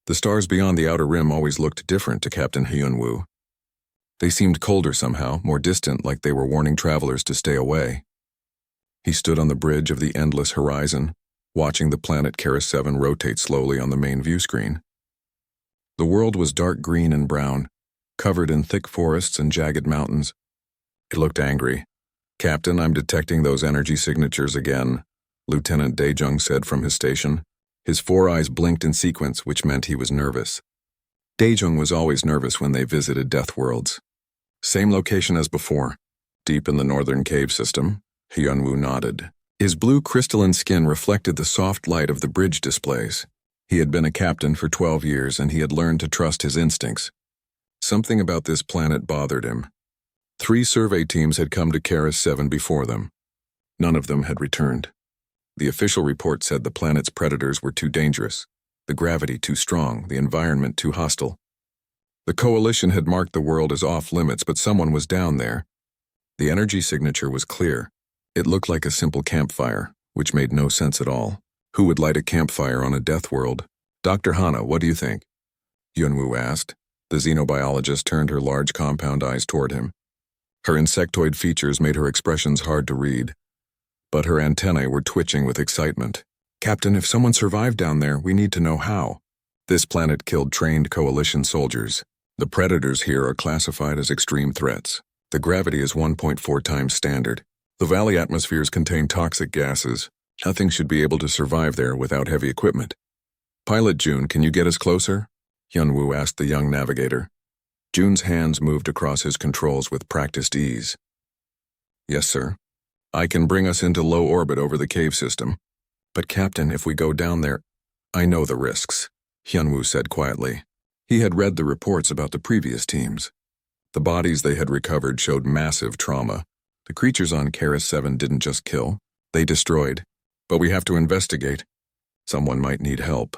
The stars beyond the outer rim always looked different to Captain Hyunwoo. They seemed colder somehow, more distant, like they were warning travelers to stay away. He stood on the bridge of the endless horizon, watching the planet Keras 7 rotate slowly on the main view screen. The world was dark green and brown, covered in thick forests and jagged mountains. It looked angry. "Captain, I'm detecting those energy signatures again," Lieutenant Daejung said from his station. His 4 eyes blinked in sequence, which meant he was nervous. Daejung was always nervous when they visited death worlds. "Same location as before, deep in the northern cave system," Hyunwoo nodded. His blue crystalline skin reflected the soft light of the bridge displays. He had been a captain for 12 years and he had learned to trust his instincts. Something about this planet bothered him. 3 survey teams had come to Keras 7 before them. None of them had returned. The official report said the planet's predators were too dangerous, the gravity too strong, the environment too hostile. The coalition had marked the world as off-limits, but someone was down there. The energy signature was clear. It looked like a simple campfire, which made no sense at all. Who would light a campfire on a death world? "Dr. Hana, what do you think?" Hyunwoo asked. The xenobiologist turned her large compound eyes toward him. Her insectoid features made her expressions hard to read, but her antennae were twitching with excitement. "Captain, if someone survived down there, we need to know how." This planet killed trained coalition soldiers. The predators here are classified as extreme threats. The gravity is 1.4 times standard. The valley atmospheres contain toxic gases. Nothing should be able to survive there without heavy equipment. "Pilot June, can you get us closer?" Hyunwoo asked the young navigator. June's hands moved across his controls with practiced ease. "Yes, sir. I can bring us into low orbit over the cave system. But Captain, if we go down there—" "I know the risks," Hyunwoo said quietly. He had read the reports about the previous teams. The bodies they had recovered showed massive trauma. The creatures on Keras 7 didn't just kill, they destroyed. "But we have to investigate. Someone might need help."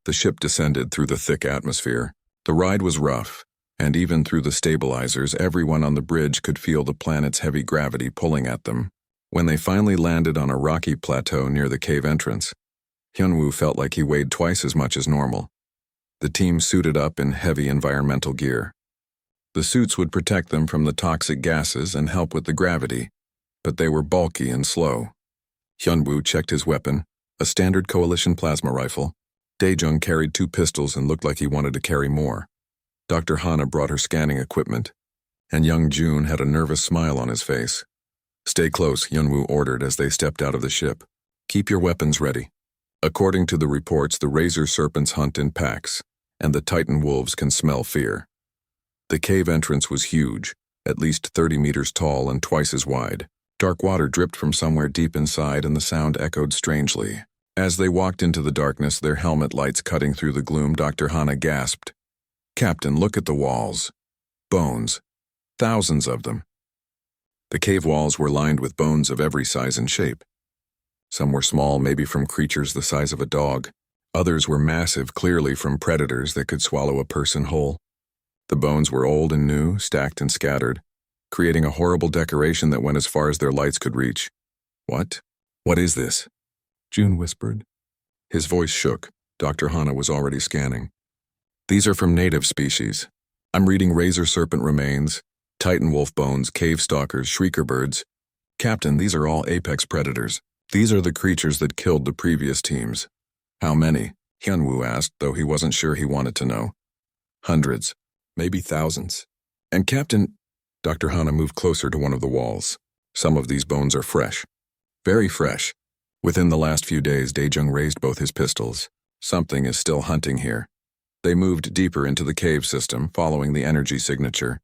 The ship descended through the thick atmosphere. The ride was rough, and even through the stabilizers, everyone on the bridge could feel the planet's heavy gravity pulling at them. When they finally landed on a rocky plateau near the cave entrance, Hyunwoo felt like he weighed twice as much as normal. The team suited up in heavy environmental gear. The suits would protect them from the toxic gases and help with the gravity, but they were bulky and slow. Hyunwoo checked his weapon, a standard coalition plasma rifle. Daejung carried 2 pistols and looked like he wanted to carry more. Dr. Hana brought her scanning equipment, and young June had a nervous smile on his face. "Stay close," Hyunwoo ordered as they stepped out of the ship. "Keep your weapons ready." According to the reports, the razor serpents hunt in packs, and the titan wolves can smell fear. The cave entrance was huge, at least 30 meters tall and twice as wide. Dark water dripped from somewhere deep inside and the sound echoed strangely. As they walked into the darkness, their helmet lights cutting through the gloom, Dr. Hana gasped. "Captain, look at the walls. Bones. Thousands of them." The cave walls were lined with bones of every size and shape. Some were small, maybe from creatures the size of a dog. Others were massive, clearly from predators that could swallow a person whole. The bones were old and new, stacked and scattered, creating a horrible decoration that went as far as their lights could reach. "What? What is this?" June whispered. His voice shook. Dr. Hana was already scanning. "These are from native species. I'm reading razor serpent remains, titan wolf bones, cave stalkers, shrieker birds. Captain, these are all apex predators. These are the creatures that killed the previous teams." "How many?" Hyunwoo asked, though he wasn't sure he wanted to know. "Hundreds, maybe thousands. And Captain—" Dr. Hana moved closer to one of the walls. "Some of these bones are fresh. Very fresh. Within the last few days, Daejung raised both his pistols. Something is still hunting here." They moved deeper into the cave system, following the energy signature.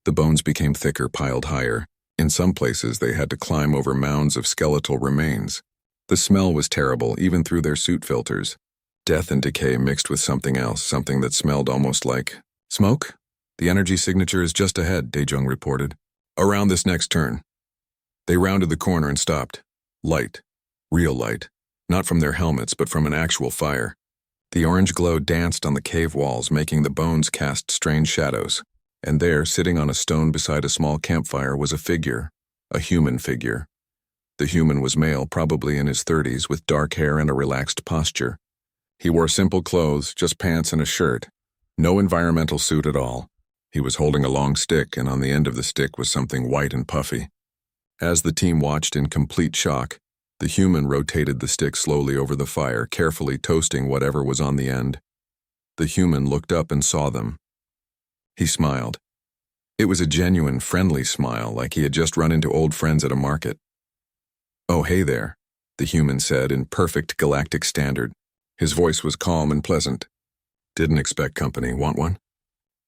The bones became thicker, piled higher. In some places, they had to climb over mounds of skeletal remains. The smell was terrible, even through their suit filters. Death and decay mixed with something else, something that smelled almost like smoke. "The energy signature is just ahead," Daejung reported. "Around this next turn." They rounded the corner and stopped. Light. Real light. Not from their helmets, but from an actual fire. The orange glow danced on the cave walls, making the bones cast strange shadows. And there, sitting on a stone beside a small campfire, was a figure. A human figure. The human was male, probably in his 30s, with dark hair and a relaxed posture. He wore simple clothes, just pants and a shirt. No environmental suit at all. He was holding a long stick, and on the end of the stick was something white and puffy. As the team watched in complete shock, the human rotated the stick slowly over the fire, carefully toasting whatever was on the end. The human looked up and saw them. He smiled. It was a genuine, friendly smile, like he had just run into old friends at a market. "Oh, hey there," the human said in perfect galactic standard. His voice was calm and pleasant. "Didn't expect company. Want one?"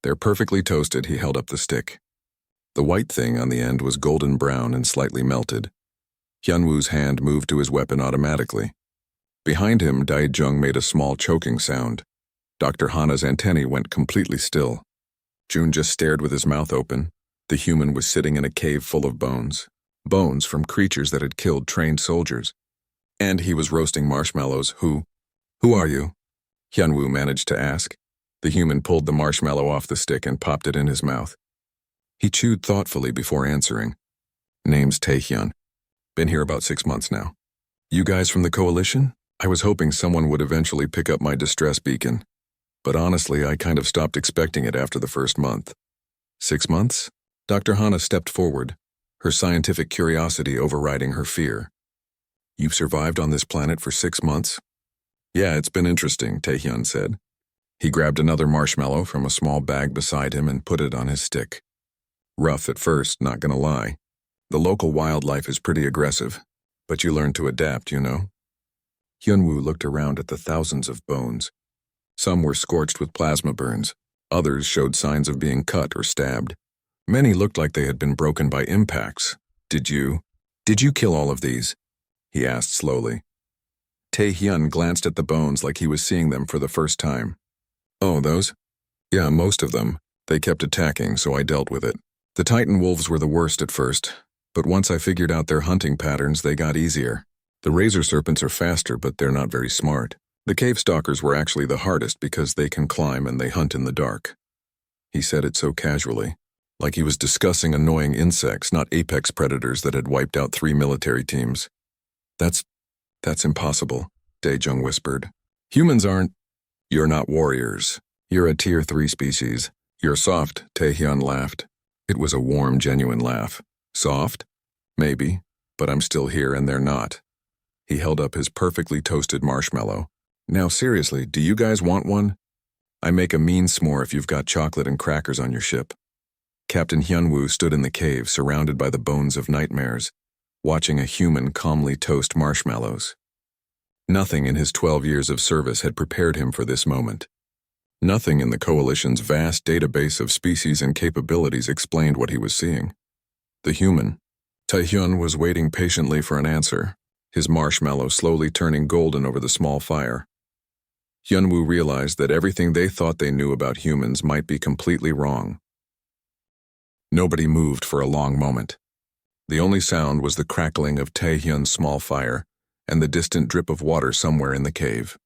"They're perfectly toasted." He held up the stick. The white thing on the end was golden brown and slightly melted. Hyunwoo's hand moved to his weapon automatically. Behind him, Dae-jung made a small choking sound. Dr. Hana's antennae went completely still. Jun just stared with his mouth open. The human was sitting in a cave full of bones. Bones from creatures that had killed trained soldiers. And he was roasting marshmallows. Who are you?" Hyunwoo managed to ask. The human pulled the marshmallow off the stick and popped it in his mouth. He chewed thoughtfully before answering. "Name's Taehyun. Been here about 6 months now. You guys from the coalition? I was hoping someone would eventually pick up my distress beacon. But honestly, I kind of stopped expecting it after the first month." "6 months?" Dr. Hana stepped forward, her scientific curiosity overriding her fear. "You've survived on this planet for 6 months?" "Yeah, it's been interesting," Taehyun said. He grabbed another marshmallow from a small bag beside him and put it on his stick. "Rough at first, not gonna lie. The local wildlife is pretty aggressive, but you learn to adapt, you know?" Hyunwoo looked around at the thousands of bones. Some were scorched with plasma burns. Others showed signs of being cut or stabbed. Many looked like they had been broken by impacts. Did you kill all of these?" he asked slowly. Taehyun glanced at the bones like he was seeing them for the first time. "Oh, those? Yeah, most of them. They kept attacking, so I dealt with it. The Titan wolves were the worst at first, but once I figured out their hunting patterns, they got easier. The razor serpents are faster, but they're not very smart. The cave stalkers were actually the hardest because they can climb and they hunt in the dark." He said it so casually, like he was discussing annoying insects, not apex predators that had wiped out 3 military teams. That's impossible," Dae-jung whispered. "Humans aren't—" "You're not warriors. You're a Tier 3 species. You're soft," Taehyun laughed. It was a warm, genuine laugh. "Soft? Maybe, but I'm still here and they're not." He held up his perfectly toasted marshmallow. "Now seriously, do you guys want one? I make a mean s'more if you've got chocolate and crackers on your ship." Captain Hyunwoo stood in the cave, surrounded by the bones of nightmares, watching a human calmly toast marshmallows. Nothing in his 12 years of service had prepared him for this moment. Nothing in the Coalition's vast database of species and capabilities explained what he was seeing. The human, Taehyun, was waiting patiently for an answer, his marshmallow slowly turning golden over the small fire. Hyunwoo realized that everything they thought they knew about humans might be completely wrong. Nobody moved for a long moment. The only sound was the crackling of Taehyun's small fire and the distant drip of water somewhere in the cave.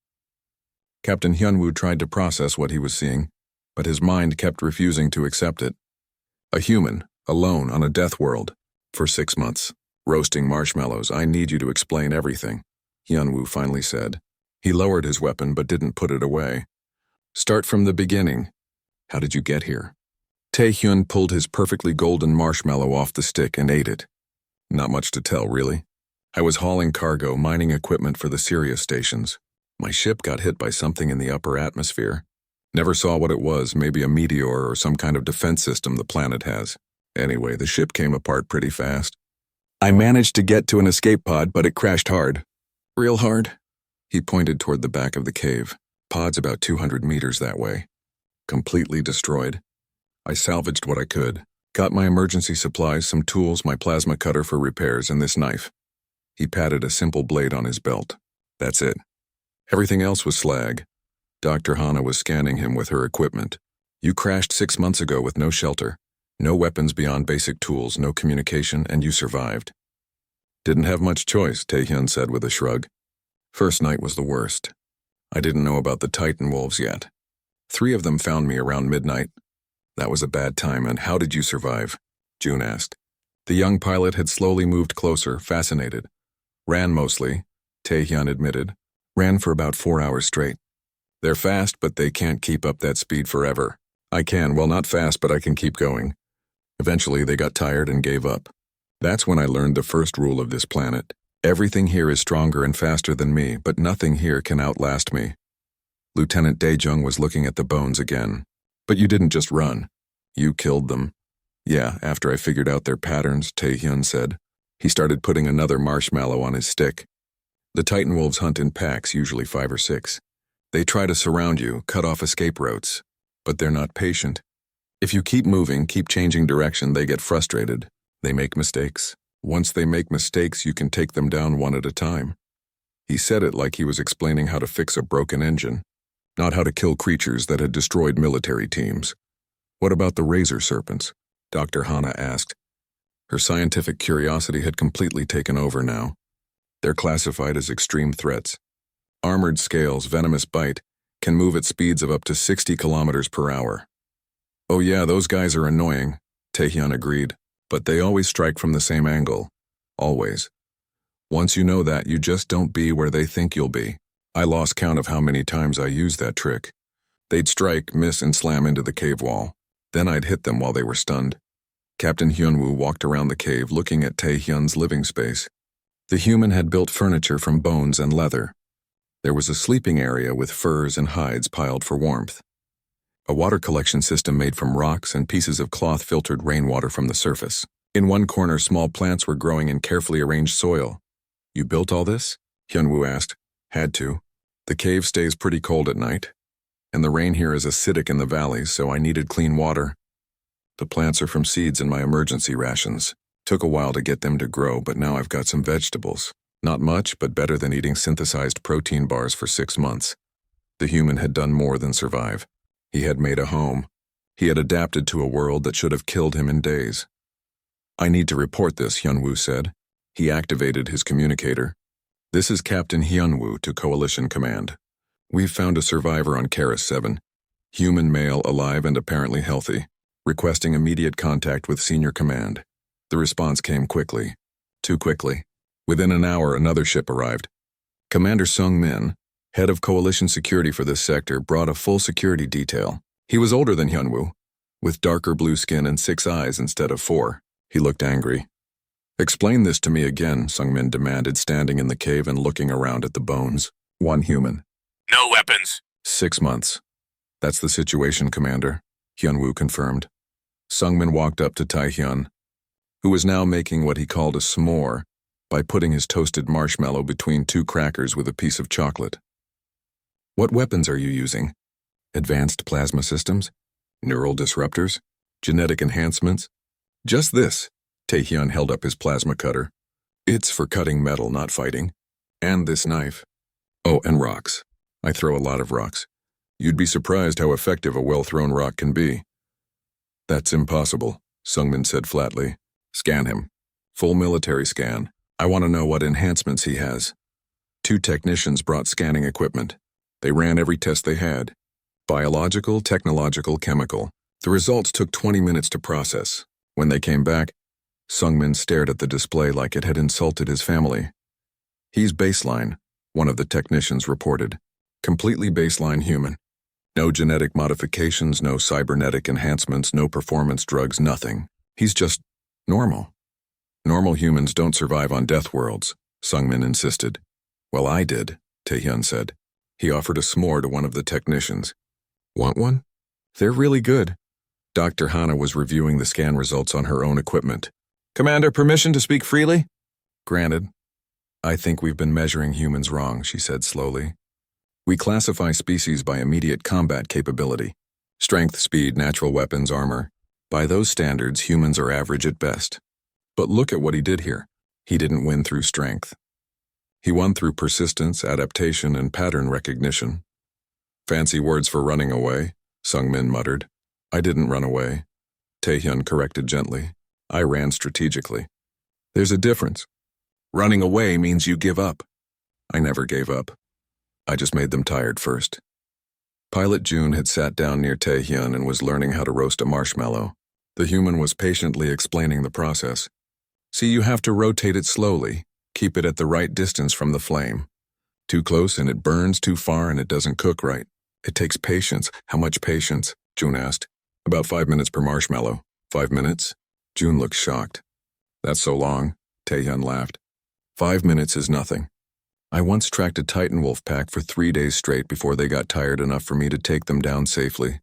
Captain Hyunwoo tried to process what he was seeing, but his mind kept refusing to accept it. A human, alone on a death world, for 6 months, roasting marshmallows. "I need you to explain everything," Hyunwoo finally said. He lowered his weapon but didn't put it away. "Start from the beginning. How did you get here?" Taehyun pulled his perfectly golden marshmallow off the stick and ate it. "Not much to tell, really. I was hauling cargo, mining equipment for the Sirius stations. My ship got hit by something in the upper atmosphere. Never saw what it was, maybe a meteor or some kind of defense system the planet has. Anyway, the ship came apart pretty fast. I managed to get to an escape pod, but it crashed hard. Real hard." He pointed toward the back of the cave. "Pod's about 200 meters that way. Completely destroyed. I salvaged what I could. Got my emergency supplies, some tools, my plasma cutter for repairs, and this knife." He patted a simple blade on his belt. "That's it. Everything else was slag." Dr. Hana was scanning him with her equipment. "You crashed 6 months ago with no shelter, no weapons beyond basic tools, no communication, and you survived." "Didn't have much choice," Taehyun said with a shrug. "First night was the worst. I didn't know about the Titan wolves yet. 3 of them found me around midnight. That was a bad time. And how did you survive?" Jun asked. The young pilot had slowly moved closer, fascinated. "Ran mostly," Taehyun admitted. "Ran for about 4 hours straight. They're fast, but they can't keep up that speed forever. I can, well, not fast, but I can keep going. Eventually, they got tired and gave up. That's when I learned the first rule of this planet. Everything here is stronger and faster than me, but nothing here can outlast me. Lieutenant Daejung was looking at the bones again. But you didn't just run. You killed them. Yeah, after I figured out their patterns, Taehyun said. He started putting another marshmallow on his stick. The Titan wolves hunt in packs, usually 5 or 6. They try to surround you, cut off escape routes. But they're not patient. If you keep moving, keep changing direction, they get frustrated. They make mistakes. Once they make mistakes, you can take them down one at a time. He said it like he was explaining how to fix a broken engine, not how to kill creatures that had destroyed military teams. What about the razor serpents? Dr. Hana asked. Her scientific curiosity had completely taken over now. They're classified as extreme threats. Armored scales, venomous bite, can move at speeds of up to 60 kilometers per hour. Oh yeah, those guys are annoying, Taehyun agreed, but they always strike from the same angle. Always. Once you know that, you just don't be where they think you'll be. I lost count of how many times I used that trick. They'd strike, miss, and slam into the cave wall. Then I'd hit them while they were stunned. Captain Hyunwoo walked around the cave looking at Taehyun's living space. The human had built furniture from bones and leather. There was a sleeping area with furs and hides piled for warmth. A water collection system made from rocks and pieces of cloth filtered rainwater from the surface. In one corner, small plants were growing in carefully arranged soil. You built all this? Hyunwoo asked. Had to. The cave stays pretty cold at night, and the rain here is acidic in the valleys, so I needed clean water. The plants are from seeds in my emergency rations. Took a while to get them to grow, but now I've got some vegetables. Not much, but better than eating synthesized protein bars for 6 months. The human had done more than survive. He had made a home. He had adapted to a world that should have killed him in days. I need to report this, Hyunwoo said. He activated his communicator. This is Captain Hyunwoo to Coalition Command. We've found a survivor on Karis 7. Human male, alive and apparently healthy. Requesting immediate contact with Senior Command. The response came quickly. Too quickly. Within an hour, another ship arrived. Commander Sung Min, head of Coalition security for this sector, brought a full security detail. He was older than Hyunwoo, with darker blue skin and 6 eyes instead of 4. He looked angry. Explain this to me again, Sung Min demanded, standing in the cave and looking around at the bones. One human. No weapons. 6 months. That's the situation, Commander, Hyunwoo confirmed. Sung Min walked up to Taehyun, who was now making what he called a s'more by putting his toasted marshmallow between 2 crackers with a piece of chocolate. What weapons are you using? Advanced plasma systems? Neural disruptors? Genetic enhancements? Just this. Taehyun held up his plasma cutter. It's for cutting metal, not fighting. And this knife. Oh, and rocks. I throw a lot of rocks. You'd be surprised how effective a well-thrown rock can be. That's impossible, Sungmin said flatly. Scan him. Full military scan. I want to know what enhancements he has. 2 technicians brought scanning equipment. They ran every test they had. Biological, technological, chemical. The results took 20 minutes to process. When they came back, Sungmin stared at the display like it had insulted his family. He's baseline, one of the technicians reported. Completely baseline human. No genetic modifications, no cybernetic enhancements, no performance drugs, nothing. He's just normal. Normal humans don't survive on death worlds, Sungmin insisted. Well, I did, Taehyun said. He offered a s'more to one of the technicians. Want one? They're really good. Dr. Hana was reviewing the scan results on her own equipment. Commander, permission to speak freely? Granted. I think we've been measuring humans wrong, she said slowly. We classify species by immediate combat capability. Strength, speed, natural weapons, armor. By those standards, humans are average at best. But look at what he did here. He didn't win through strength. He won through persistence, adaptation, and pattern recognition. Fancy words for running away, Sungmin muttered. I didn't run away. Taehyun corrected gently. I ran strategically. There's a difference. Running away means you give up. I never gave up. I just made them tired first. Pilot June had sat down near Taehyun and was learning how to roast a marshmallow. The human was patiently explaining the process. See, you have to rotate it slowly. Keep it at the right distance from the flame. Too close and it burns, too far and it doesn't cook right. It takes patience. How much patience? June asked. About 5 minutes per marshmallow. 5 minutes? June looked shocked. That's so long, Taehyun laughed. 5 minutes is nothing. I once tracked a Titan wolf pack for 3 days straight before they got tired enough for me to take them down safely.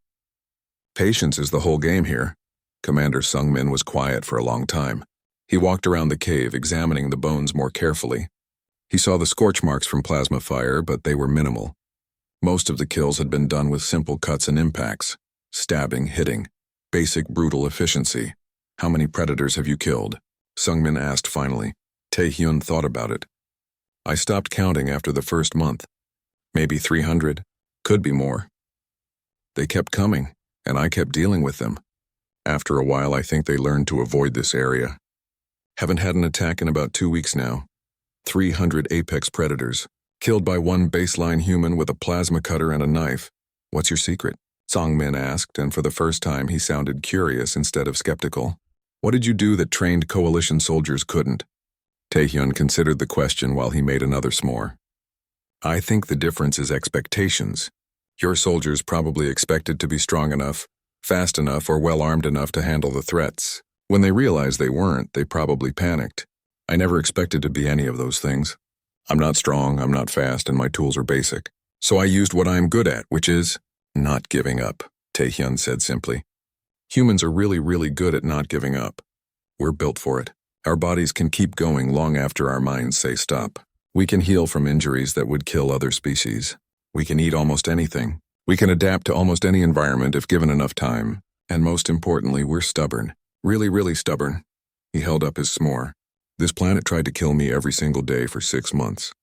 Patience is the whole game here. Commander Sung-min was quiet for a long time. He walked around the cave, examining the bones more carefully. He saw the scorch marks from plasma fire, but they were minimal. Most of the kills had been done with simple cuts and impacts. Stabbing, hitting. Basic brutal efficiency. How many predators have you killed? Sung-min asked finally. Taehyun thought about it. I stopped counting after the first month. Maybe 300. Could be more. They kept coming, and I kept dealing with them. After a while, I think they learned to avoid this area. Haven't had an attack in about 2 weeks now. 300 apex predators, killed by one baseline human with a plasma cutter and a knife. What's your secret? Song-min asked, and for the first time he sounded curious instead of skeptical. What did you do that trained coalition soldiers couldn't? Taehyun considered the question while he made another s'more. I think the difference is expectations. Your soldiers probably expected to be strong enough, fast enough, or well-armed enough to handle the threats. When they realized they weren't, they probably panicked. I never expected to be any of those things. I'm not strong, I'm not fast, and my tools are basic. So I used what I'm good at, which is not giving up, Taehyun said simply. Humans are really, really good at not giving up. We're built for it. Our bodies can keep going long after our minds say stop. We can heal from injuries that would kill other species. We can eat almost anything. We can adapt to almost any environment if given enough time. And most importantly, we're stubborn. Really, really stubborn. He held up his s'more. This planet tried to kill me every single day for 6 months.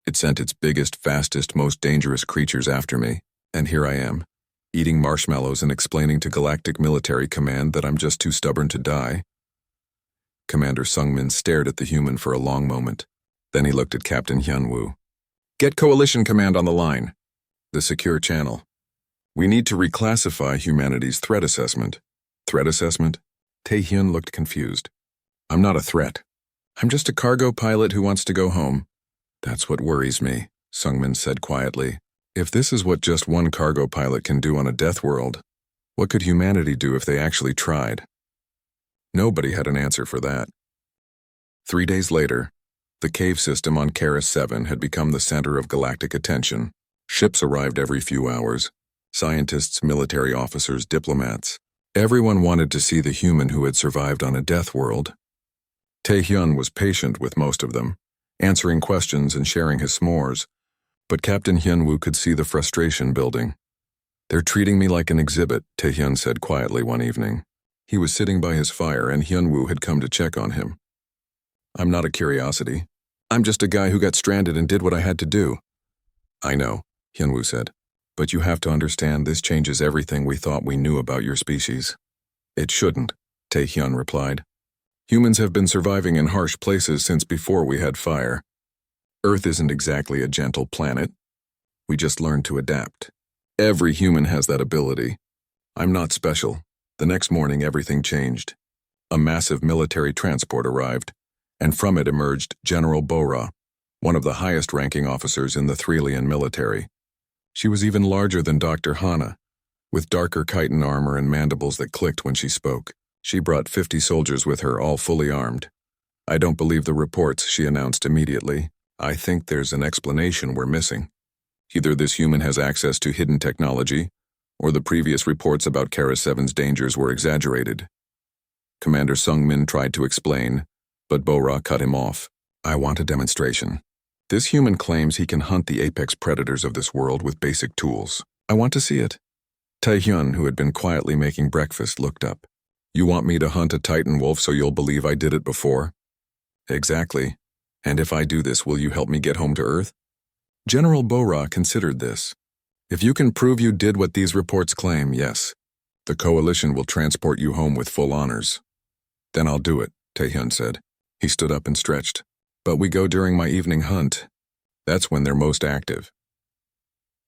It sent its biggest, fastest, most dangerous creatures after me. And here I am, eating marshmallows and explaining to Galactic Military Command that I'm just too stubborn to die. Commander Sung-min stared at the human for a long moment. Then he looked at Captain Hyun-woo. Get Coalition Command on the line. The secure channel. We need to reclassify humanity's threat assessment. Threat assessment? Taehyun looked confused. I'm not a threat. I'm just a cargo pilot who wants to go home. That's what worries me, Sung-min said quietly. If this is what just one cargo pilot can do on a death world, what could humanity do if they actually tried? Nobody had an answer for that. 3 days later, the cave system on Keras 7 had become the center of galactic attention. Ships arrived every few hours. Scientists, military officers, diplomats. Everyone wanted to see the human who had survived on a death world. Taehyun was patient with most of them, answering questions and sharing his s'mores, but Captain Hyun-woo could see the frustration building. They're treating me like an exhibit, Taehyun said quietly one evening. He was sitting by his fire and Hyun-woo had come to check on him. I'm not a curiosity. I'm just a guy who got stranded and did what I had to do. I know, Hyun-woo said, but you have to understand this changes everything we thought we knew about your species. It shouldn't, Taehyun replied. Humans have been surviving in harsh places since before we had fire. Earth isn't exactly a gentle planet. We just learned to adapt. Every human has that ability. I'm not special. The next morning, everything changed. A massive military transport arrived, and from it emerged General Bora, one of the highest-ranking officers in the Threlian military. She was even larger than Dr. Hana, with darker chitin armor and mandibles that clicked when she spoke. She brought 50 soldiers with her, all fully armed. I don't believe the reports, she announced immediately. I think there's an explanation we're missing. Either this human has access to hidden technology, or the previous reports about Keras 7's dangers were exaggerated. Commander Sung-min tried to explain, but Bora cut him off. I want a demonstration. This human claims he can hunt the apex predators of this world with basic tools. I want to see it. Taehyun, who had been quietly making breakfast, looked up. You want me to hunt a Titan wolf so you'll believe I did it before? Exactly. And if I do this, will you help me get home to Earth? General Bora considered this. If you can prove you did what these reports claim, yes. The coalition will transport you home with full honors. Then I'll do it, Taehyun said. He stood up and stretched. But we go during my evening hunt. That's when they're most active.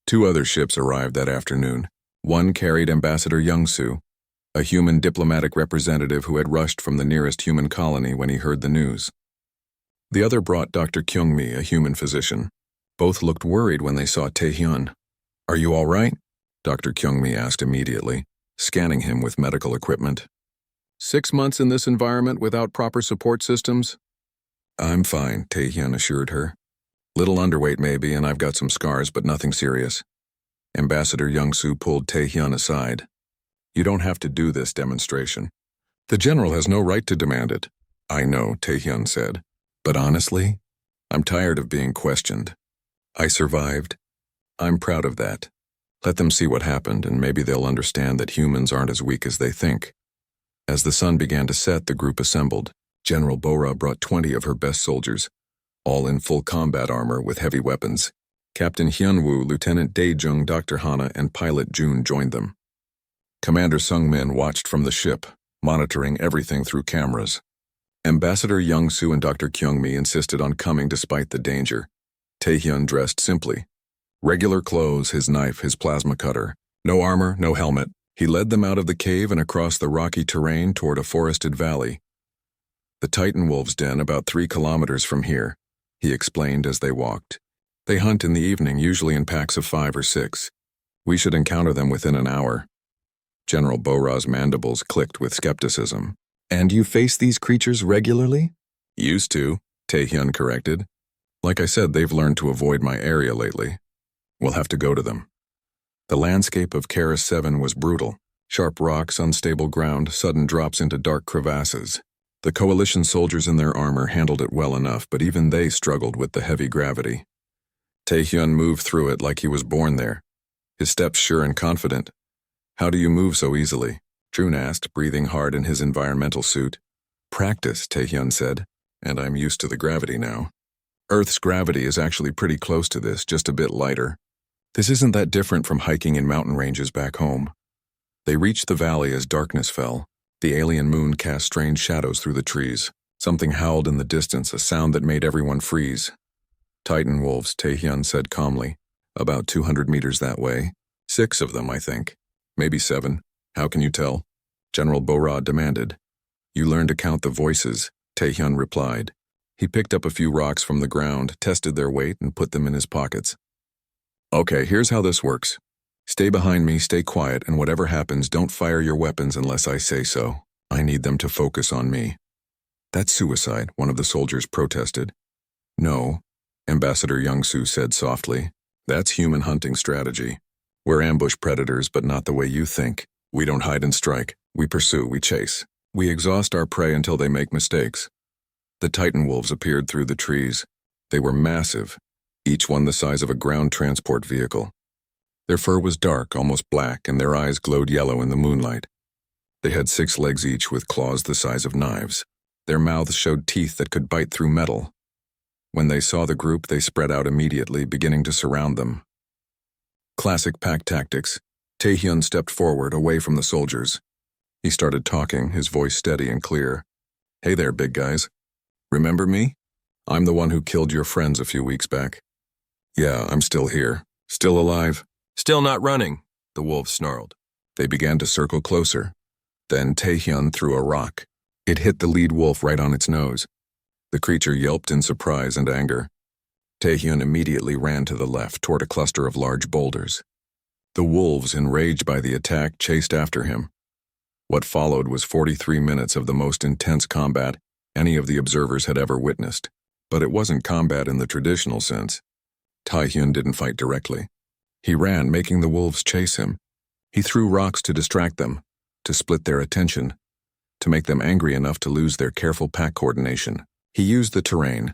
2 other ships arrived that afternoon. One carried Ambassador Young-soo, a human diplomatic representative who had rushed from the nearest human colony when he heard the news. The other brought Dr. Kyung-mi, a human physician. Both looked worried when they saw Taehyun. Are you all right? Dr. Kyungmi asked immediately, scanning him with medical equipment. 6 months in this environment without proper support systems? I'm fine, Taehyun assured her. Little underweight maybe, and I've got some scars, but nothing serious. Ambassador Young-soo pulled Taehyun aside. You don't have to do this demonstration. The general has no right to demand it. I know, Taehyun said. But honestly, I'm tired of being questioned. I survived. I'm proud of that. Let them see what happened, and maybe they'll understand that humans aren't as weak as they think. As the sun began to set, the group assembled. General Bora brought 20 of her best soldiers, all in full combat armor with heavy weapons. Captain Hyunwoo, Lieutenant Daejung, Dr. Hana, and Pilot Jun joined them. Commander Sungmin watched from the ship, monitoring everything through cameras. Ambassador Young-soo and Dr. Kyungmi insisted on coming despite the danger. Taehyun dressed simply. Regular clothes, his knife, his plasma cutter. No armor, no helmet. He led them out of the cave and across the rocky terrain toward a forested valley. The Titan Wolf's den about 3 kilometers from here, he explained as they walked. They hunt in the evening, usually in packs of 5 or 6. We should encounter them within an hour. General Bora's mandibles clicked with skepticism. And you face these creatures regularly? Used to, Taehyun corrected. Like I said, they've learned to avoid my area lately. We'll have to go to them. The landscape of Keras 7 was brutal. Sharp rocks, unstable ground, sudden drops into dark crevasses. The coalition soldiers in their armor handled it well enough, but even they struggled with the heavy gravity. Taehyun moved through it like he was born there, his steps sure and confident. How do you move so easily? Jun asked, breathing hard in his environmental suit. Practice, Taehyun said, and I'm used to the gravity now. Earth's gravity is actually pretty close to this, just a bit lighter. This isn't that different from hiking in mountain ranges back home. They reached the valley as darkness fell. The alien moon cast strange shadows through the trees. Something howled in the distance, a sound that made everyone freeze. Titan wolves, Taehyun said calmly. About 200 meters that way. 6 of them, I think. Maybe 7. How can you tell? General Bora demanded. You learn to count the voices, Taehyun replied. He picked up a few rocks from the ground, tested their weight, and put them in his pockets. Okay, here's how this works. Stay behind me, stay quiet, and whatever happens, don't fire your weapons unless I say so. I need them to focus on me. That's suicide, one of the soldiers protested. No, Ambassador Young-soo said softly. That's human hunting strategy. We're ambush predators, but not the way you think. We don't hide and strike. We pursue, we chase. We exhaust our prey until they make mistakes. The Titan wolves appeared through the trees. They were massive, each one the size of a ground transport vehicle. Their fur was dark, almost black, and their eyes glowed yellow in the moonlight. They had 6 legs each with claws the size of knives. Their mouths showed teeth that could bite through metal. When they saw the group, they spread out immediately, beginning to surround them. Classic pack tactics. Taehyun stepped forward, away from the soldiers. He started talking, his voice steady and clear. Hey there, big guys. Remember me? I'm the one who killed your friends a few weeks back. Yeah, I'm still here. Still alive. Still not running, the wolves snarled. They began to circle closer. Then Taehyun threw a rock. It hit the lead wolf right on its nose. The creature yelped in surprise and anger. Taehyun immediately ran to the left toward a cluster of large boulders. The wolves, enraged by the attack, chased after him. What followed was 43 minutes of the most intense combat any of the observers had ever witnessed. But it wasn't combat in the traditional sense. Taehyun didn't fight directly. He ran, making the wolves chase him. He threw rocks to distract them, to split their attention, to make them angry enough to lose their careful pack coordination. He used the terrain,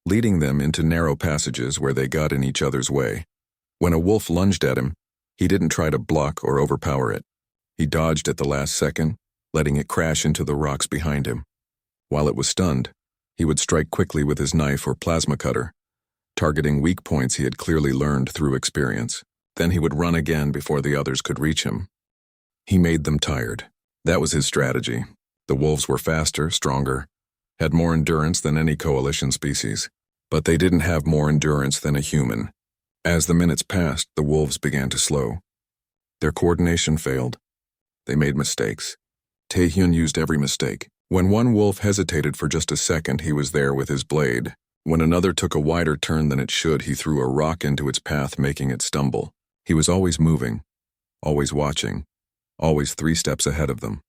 leading them into narrow passages where they got in each other's way. When a wolf lunged at him, he didn't try to block or overpower it. He dodged at the last second, letting it crash into the rocks behind him. While it was stunned, he would strike quickly with his knife or plasma cutter, targeting weak points he had clearly learned through experience. Then he would run again before the others could reach him. He made them tired. That was his strategy. The wolves were faster, stronger, had more endurance than any coalition species, but they didn't have more endurance than a human. As the minutes passed, the wolves began to slow. Their coordination failed. They made mistakes. Taehyun used every mistake. When one wolf hesitated for just a second, he was there with his blade. When another took a wider turn than it should, he threw a rock into its path, making it stumble. He was always moving, always watching, always 3 steps ahead of them.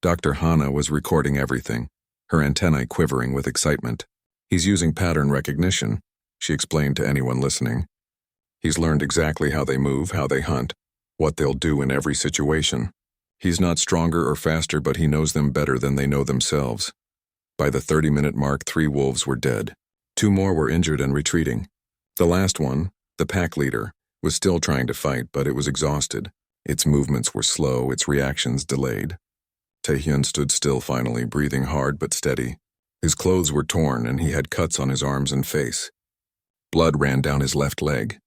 Dr. Hana was recording everything, her antennae quivering with excitement. He's using pattern recognition, she explained to anyone listening. He's learned exactly how they move, how they hunt, what they'll do in every situation. He's not stronger or faster, but he knows them better than they know themselves. By the 30-minute mark, 3 wolves were dead. 2 more were injured and retreating. The last one, the pack leader, was still trying to fight, but it was exhausted. Its movements were slow, its reactions delayed. Taehyun stood still finally, breathing hard but steady. His clothes were torn and he had cuts on his arms and face. Blood ran down his left leg.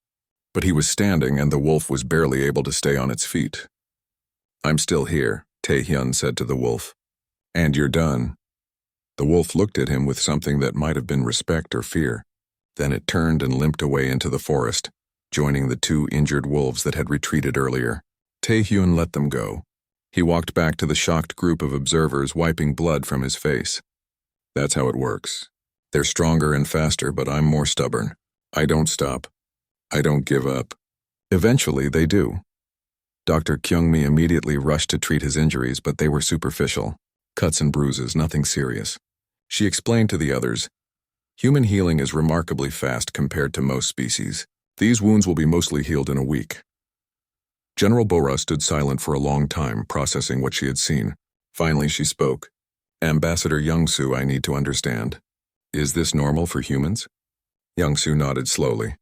But he was standing and the wolf was barely able to stay on its feet. "I'm still here," Taehyun said to the wolf. "And you're done." The wolf looked at him with something that might have been respect or fear. Then it turned and limped away into the forest, joining the 2 injured wolves that had retreated earlier. Taehyun let them go. He walked back to the shocked group of observers, wiping blood from his face. "That's how it works. They're stronger and faster, but I'm more stubborn. I don't stop. I don't give up." Eventually, they do. Dr. Kyungmi immediately rushed to treat his injuries, but they were superficial. Cuts and bruises, nothing serious. She explained to the others, "Human healing is remarkably fast compared to most species. These wounds will be mostly healed in a week." General Bora stood silent for a long time, processing what she had seen. Finally, she spoke. "Ambassador Youngsu, I need to understand. Is this normal for humans?" Youngsu nodded slowly.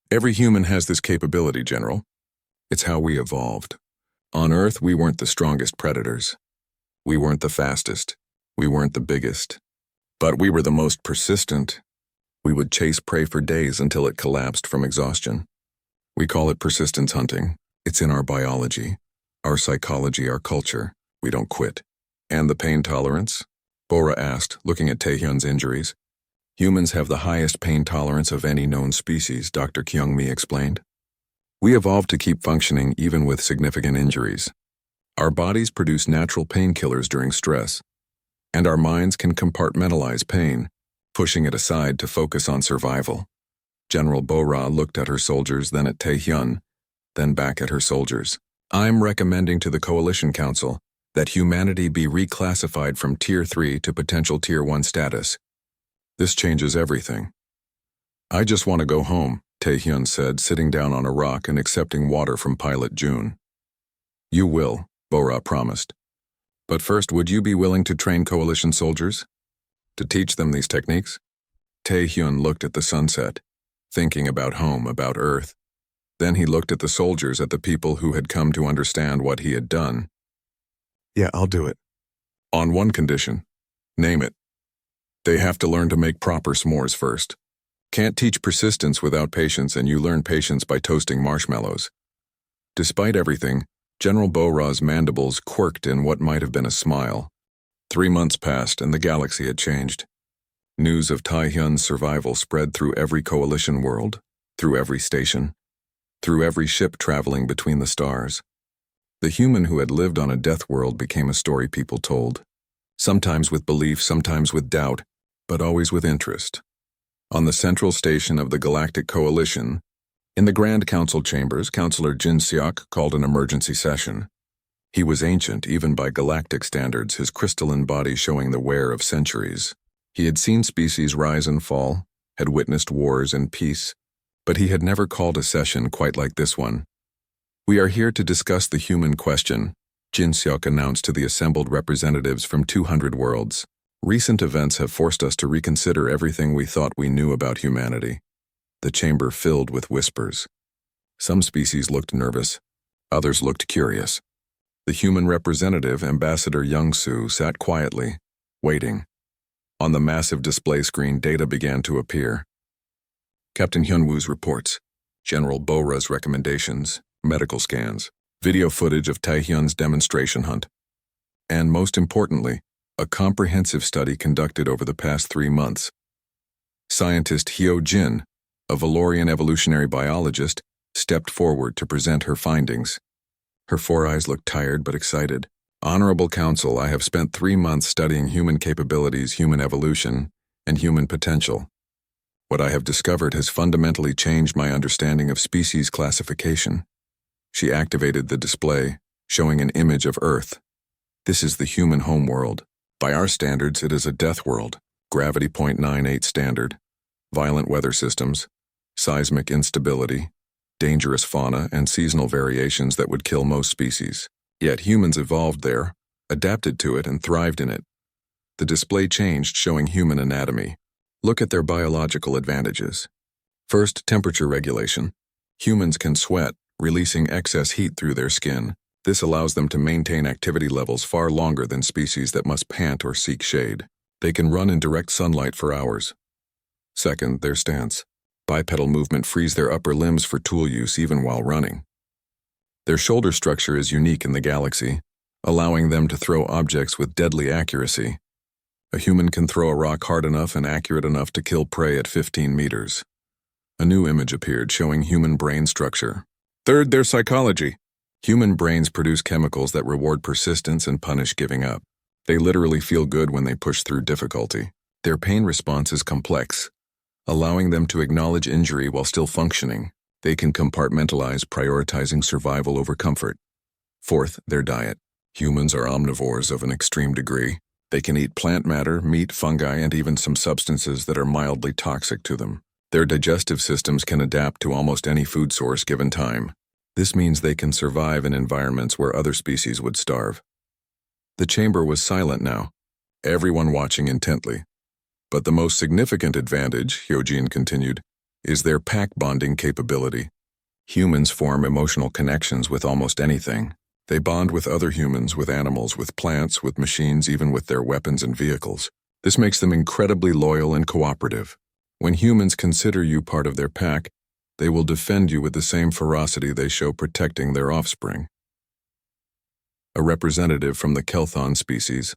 "Every human has this capability, General. It's how we evolved. On Earth, we weren't the strongest predators. We weren't the fastest. We weren't the biggest. But we were the most persistent. We would chase prey for days until it collapsed from exhaustion. We call it persistence hunting. It's in our biology, our psychology, our culture. We don't quit." "And the pain tolerance?" Bora asked, looking at Taehyun's injuries. "Humans have the highest pain tolerance of any known species," Dr. Kyungmi explained. "We evolved to keep functioning even with significant injuries. Our bodies produce natural painkillers during stress, and our minds can compartmentalize pain, pushing it aside to focus on survival." General Bora looked at her soldiers, then at Taehyun, then back at her soldiers. "I'm recommending to the Coalition Council that humanity be reclassified from Tier 3 to potential Tier 1 status. This changes everything." "I just want to go home," Taehyun said, sitting down on a rock and accepting water from Pilot June. "You will," Bora promised. "But first, would you be willing to train Coalition soldiers? To teach them these techniques?" Taehyun looked at the sunset, thinking about home, about Earth. Then he looked at the soldiers, at the people who had come to understand what he had done. "Yeah, I'll do it. On one condition. Name it. They have to learn to make proper s'mores first. Can't teach persistence without patience, and you learn patience by toasting marshmallows." Despite everything, General Bora's mandibles quirked in what might have been a smile. 3 months passed and the galaxy had changed. News of Taehyun's survival spread through every coalition world, through every station, through every ship traveling between the stars. The human who had lived on a death world became a story people told, sometimes with belief, sometimes with doubt, but always with interest. On the central station of the Galactic Coalition, in the Grand Council chambers, Councillor Jin Seok called an emergency session. He was ancient, even by galactic standards, his crystalline body showing the wear of centuries. He had seen species rise and fall, had witnessed wars and peace, but he had never called a session quite like this one. "We are here to discuss the human question," Jin Seok announced to the assembled representatives from 200 worlds. "Recent events have forced us to reconsider everything we thought we knew about humanity." The chamber filled with whispers. Some species looked nervous, others looked curious. The human representative, Ambassador Youngsu, sat quietly, waiting. On the massive display screen, data began to appear. Captain Hyunwoo's reports, General Bora's recommendations, medical scans, video footage of Taehyun's demonstration hunt, and most importantly, a comprehensive study conducted over the past 3 months. Scientist Hyo Jin, a Valorian evolutionary biologist, stepped forward to present her findings. Her 4 eyes looked tired but excited. "Honorable Council, I have spent 3 months studying human capabilities, human evolution, and human potential. What I have discovered has fundamentally changed my understanding of species classification. She activated the display, showing an image of Earth. This is the human homeworld. By our standards, it is a death world. Gravity 0.98 standard, violent weather systems, seismic instability, dangerous fauna, and seasonal variations that would kill most species. Yet humans evolved there, adapted to it, and thrived in it. The display changed, showing human anatomy. Look at their biological advantages. First, temperature regulation. Humans can sweat, releasing excess heat through their skin. This allows them to maintain activity levels far longer than species that must pant or seek shade. They can run in direct sunlight for hours. Second, their stance. Bipedal movement frees their upper limbs for tool use even while running. Their shoulder structure is unique in the galaxy, allowing them to throw objects with deadly accuracy. A human can throw a rock hard enough and accurate enough to kill prey at 15 meters. A new image appeared showing human brain structure. Third, their psychology. Human brains produce chemicals that reward persistence and punish giving up. They literally feel good when they push through difficulty. Their pain response is complex, allowing them to acknowledge injury while still functioning. They can compartmentalize, prioritizing survival over comfort. Fourth, their diet. Humans are omnivores of an extreme degree. They can eat plant matter, meat, fungi, and even some substances that are mildly toxic to them. Their digestive systems can adapt to almost any food source given time. This means they can survive in environments where other species would starve. The chamber was silent now, everyone watching intently. But the most significant advantage, Hyojin continued, is their pack bonding capability. Humans form emotional connections with almost anything. They bond with other humans, with animals, with plants, with machines, even with their weapons and vehicles. This makes them incredibly loyal and cooperative. When humans consider you part of their pack, they will defend you with the same ferocity they show protecting their offspring. A representative from the Kelthon species,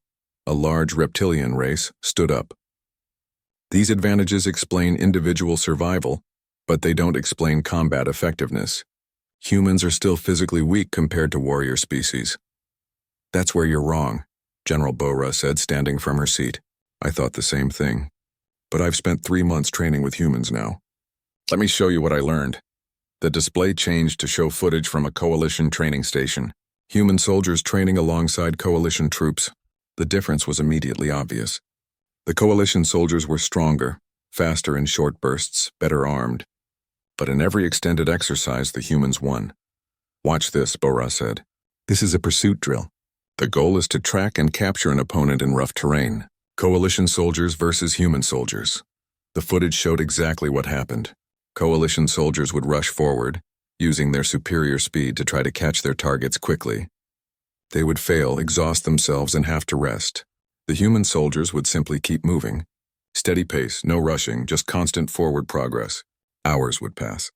a large reptilian race, stood up. These advantages explain individual survival, but they don't explain combat effectiveness. Humans are still physically weak compared to warrior species. That's where you're wrong, General Bora said, standing from her seat. I thought the same thing. But I've spent 3 months training with humans now. Let me show you what I learned. The display changed to show footage from a coalition training station. Human soldiers training alongside coalition troops. The difference was immediately obvious. The coalition soldiers were stronger, faster in short bursts, better armed. But in every extended exercise, the humans won. Watch this, Bora said. This is a pursuit drill. The goal is to track and capture an opponent in rough terrain. Coalition soldiers versus human soldiers. The footage showed exactly what happened. Coalition soldiers would rush forward, using their superior speed to try to catch their targets quickly. They would fail, exhaust themselves, and have to rest. The human soldiers would simply keep moving. Steady pace, no rushing, just constant forward progress. Hours would pass.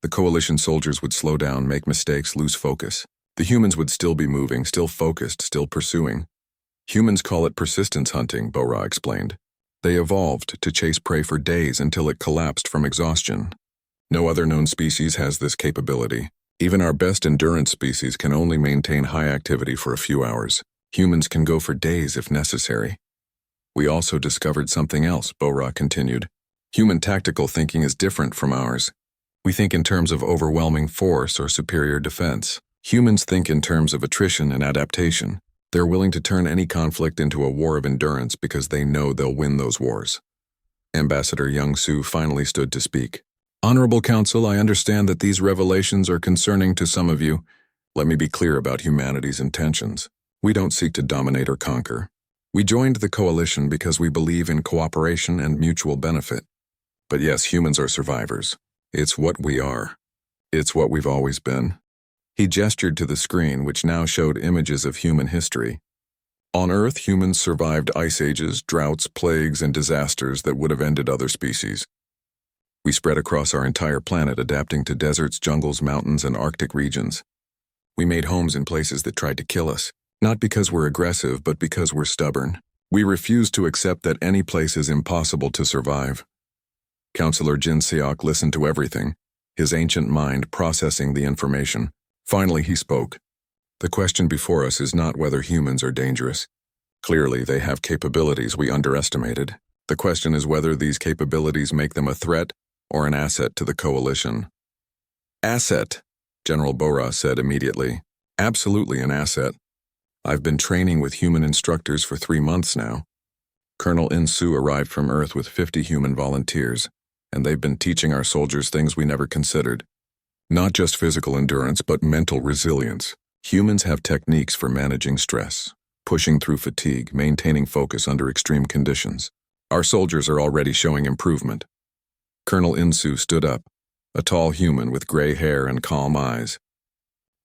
The coalition soldiers would slow down, make mistakes, lose focus. The humans would still be moving, still focused, still pursuing. Humans call it persistence hunting, Bora explained. They evolved to chase prey for days until it collapsed from exhaustion. No other known species has this capability. Even our best endurance species can only maintain high activity for a few hours. Humans can go for days if necessary. We also discovered something else, Bora continued. Human tactical thinking is different from ours. We think in terms of overwhelming force or superior defense. Humans think in terms of attrition and adaptation. They're willing to turn any conflict into a war of endurance because they know they'll win those wars. Ambassador Young-Soo finally stood to speak. Honorable Council, I understand that these revelations are concerning to some of you. Let me be clear about humanity's intentions. We don't seek to dominate or conquer. We joined the coalition because we believe in cooperation and mutual benefit. But yes, humans are survivors. It's what we are. It's what we've always been. He gestured to the screen, which now showed images of human history. On Earth, humans survived ice ages, droughts, plagues, and disasters that would have ended other species. We spread across our entire planet, adapting to deserts, jungles, mountains, and Arctic regions. We made homes in places that tried to kill us, not because we're aggressive, but because we're stubborn. We refuse to accept that any place is impossible to survive. Counselor Jin Seok listened to everything, his ancient mind processing the information. Finally, he spoke. The question before us is not whether humans are dangerous. Clearly, they have capabilities we underestimated. The question is whether these capabilities make them a threat or an asset to the coalition. Asset. General Bora said immediately. Absolutely an asset. I've been training with human instructors for 3 months now. Colonel Insu arrived from Earth with 50 human volunteers, and they've been teaching our soldiers things we never considered. Not just physical endurance, but mental resilience. Humans have techniques for managing stress, pushing through fatigue, maintaining focus under extreme conditions. Our soldiers are already showing improvement. Colonel Insu stood up, a tall human with gray hair and calm eyes.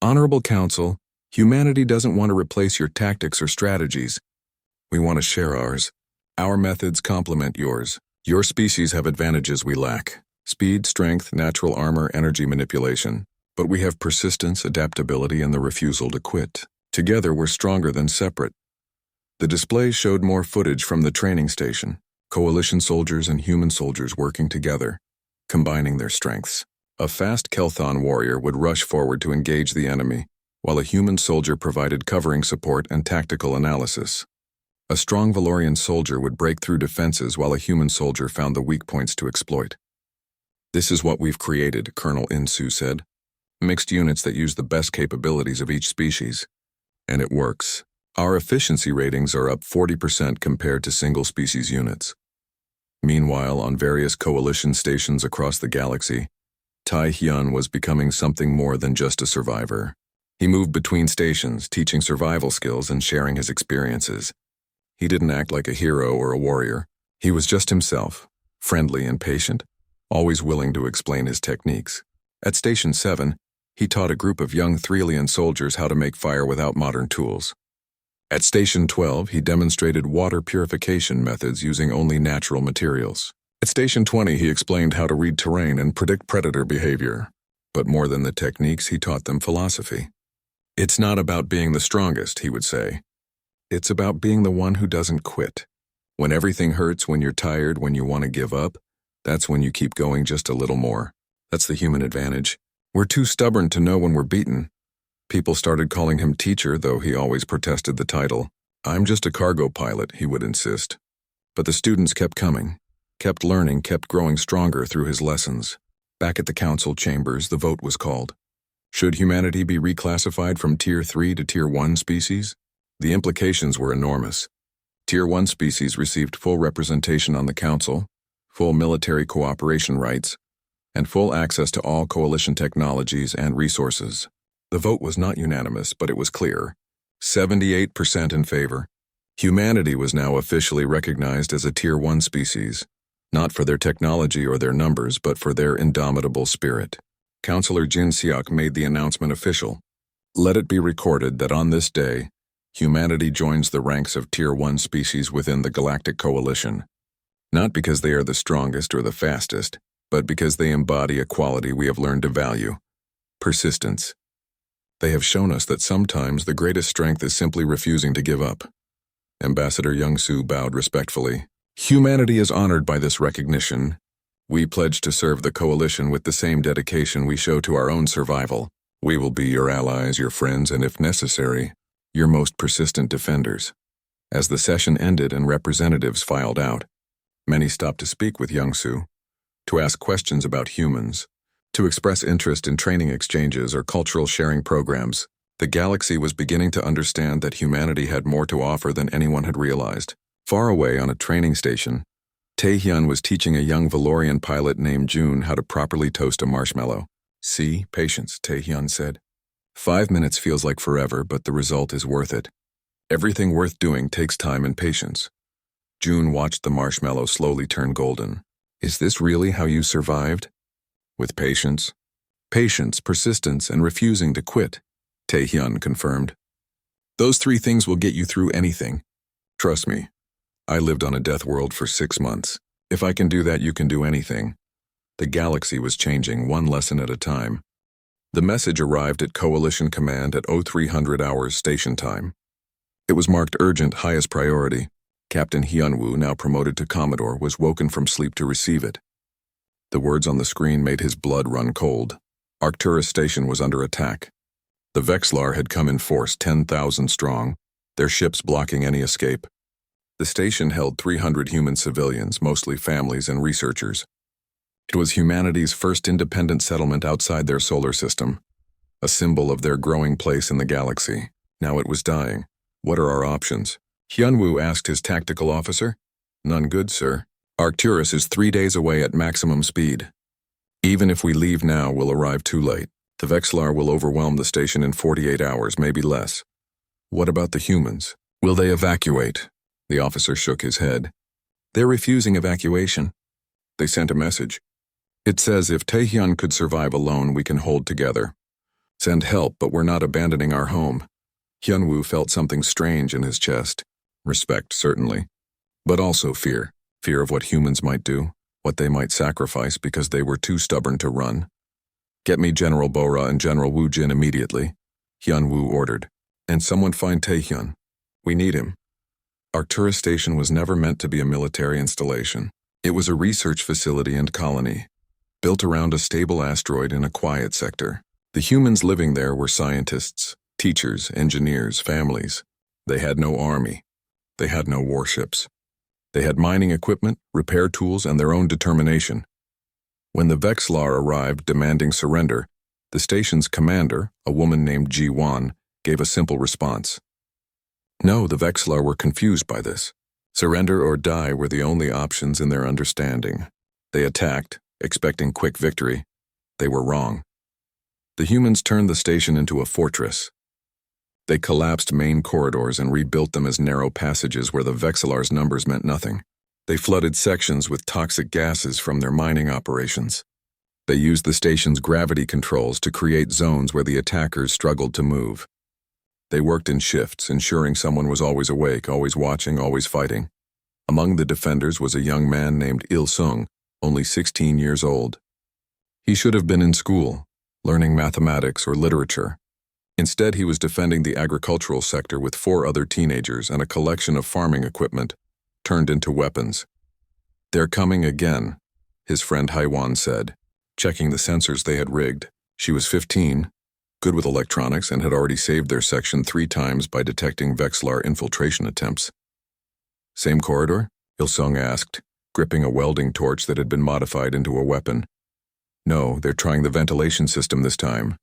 Honorable Council, humanity doesn't want to replace your tactics or strategies. We want to share ours. Our methods complement yours. Your species have advantages we lack. Speed, strength, natural armor, energy manipulation. But we have persistence, adaptability, and the refusal to quit. Together, we're stronger than separate. The display showed more footage from the training station. Coalition soldiers and human soldiers working together, combining their strengths. A fast Kelthon warrior would rush forward to engage the enemy, while a human soldier provided covering support and tactical analysis. A strong Valorian soldier would break through defenses while a human soldier found the weak points to exploit. This is what we've created, Colonel Insu said. Mixed units that use the best capabilities of each species. And it works. Our efficiency ratings are up 40% compared to single-species units. Meanwhile, on various coalition stations across the galaxy, Tai Hyun was becoming something more than just a survivor. He moved between stations, teaching survival skills and sharing his experiences. He didn't act like a hero or a warrior. He was just himself, friendly and patient, always willing to explain his techniques. At Station 7, he taught a group of young Threlian soldiers how to make fire without modern tools. At Station 12, he demonstrated water purification methods using only natural materials. At Station 20, he explained how to read terrain and predict predator behavior. But more than the techniques, he taught them philosophy. It's not about being the strongest, he would say. It's about being the one who doesn't quit. When everything hurts, when you're tired, when you want to give up, that's when you keep going just a little more. That's the human advantage. We're too stubborn to know when we're beaten. People started calling him teacher, though he always protested the title. I'm just a cargo pilot, he would insist. But the students kept coming, kept learning, kept growing stronger through his lessons. Back at the council chambers, the vote was called. Should humanity be reclassified from Tier 3 to Tier 1 species? The implications were enormous. Tier 1 species received full representation on the council, full military cooperation rights, and full access to all coalition technologies and resources. The vote was not unanimous, but it was clear. 78% in favor. Humanity was now officially recognized as a Tier 1 species, not for their technology or their numbers, but for their indomitable spirit. Councillor Jin Seok made the announcement official. Let it be recorded that on this day, humanity joins the ranks of Tier 1 species within the Galactic Coalition. Not because they are the strongest or the fastest, but because they embody a quality we have learned to value: persistence. They have shown us that sometimes the greatest strength is simply refusing to give up. Ambassador Young-Soo bowed respectfully. Humanity is honored by this recognition. We pledge to serve the Coalition with the same dedication we show to our own survival. We will be your allies, your friends, and if necessary, your most persistent defenders. As the session ended and representatives filed out, many stopped to speak with Young-Soo, to ask questions about humans, to express interest in training exchanges or cultural sharing programs. The galaxy was beginning to understand that humanity had more to offer than anyone had realized. Far away on a training station, Taehyun was teaching a young Valorian pilot named June how to properly toast a marshmallow. See, patience, Taehyun said. 5 minutes feels like forever, but the result is worth it. Everything worth doing takes time and patience. June watched the marshmallow slowly turn golden. Is this really how you survived? With patience? Patience, persistence, and refusing to quit, Taehyun confirmed. Those 3 things will get you through anything. Trust me. I lived on a death world for 6 months. If I can do that, you can do anything. The galaxy was changing, one lesson at a time. The message arrived at Coalition Command at 0300 hours station time. It was marked urgent, highest priority. Captain Hyunwoo, now promoted to Commodore, was woken from sleep to receive it. The words on the screen made his blood run cold. Arcturus Station was under attack. The Vexlar had come in force, 10,000 strong, their ships blocking any escape. The station held 300 human civilians, mostly families and researchers. It was humanity's first independent settlement outside their solar system. a symbol of their growing place in the galaxy. Now it was dying. What are our options? Hyunwoo asked his tactical officer. None good, sir. Arcturus is 3 days away at maximum speed. Even if we leave now, we'll arrive too late. The Vexlar will overwhelm the station in 48 hours, maybe less. What about the humans? Will they evacuate? The officer shook his head. They're refusing evacuation. They sent a message. It says if Taehyun could survive alone, we can hold together. Send help, but we're not abandoning our home. Hyunwoo felt something strange in his chest. Respect, certainly. But also fear. Fear of what humans might do, what they might sacrifice because they were too stubborn to run. Get me General Bora and General Woo Jin immediately, Hyunwoo ordered. And someone find Taehyun. We need him. Arcturus Station was never meant to be a military installation. It was a research facility and colony, built around a stable asteroid in a quiet sector. The humans living there were scientists, teachers, engineers, families. They had no army. They had no warships. They had mining equipment, repair tools, and their own determination. When the Vexlar arrived demanding surrender, the station's commander, a woman named Ji-Won, gave a simple response. No, the Vexlar were confused by this. Surrender or die were the only options in their understanding. They attacked, expecting quick victory. They were wrong. The humans turned the station into a fortress. They collapsed main corridors and rebuilt them as narrow passages where the Vexlar's numbers meant nothing. They flooded sections with toxic gases from their mining operations. They used the station's gravity controls to create zones where the attackers struggled to move. They worked in shifts, ensuring someone was always awake, always watching, always fighting. Among the defenders was a young man named Il-sung, only 16 years old. He should have been in school, learning mathematics or literature. Instead, he was defending the agricultural sector with 4 other teenagers and a collection of farming equipment, turned into weapons. They're coming again, his friend Haiwan said, checking the sensors they had rigged. She was 15, good with electronics, and had already saved their section 3 times by detecting Vexlar infiltration attempts. Same corridor? Il-sung asked, gripping a welding torch that had been modified into a weapon. No, they're trying the ventilation system this time.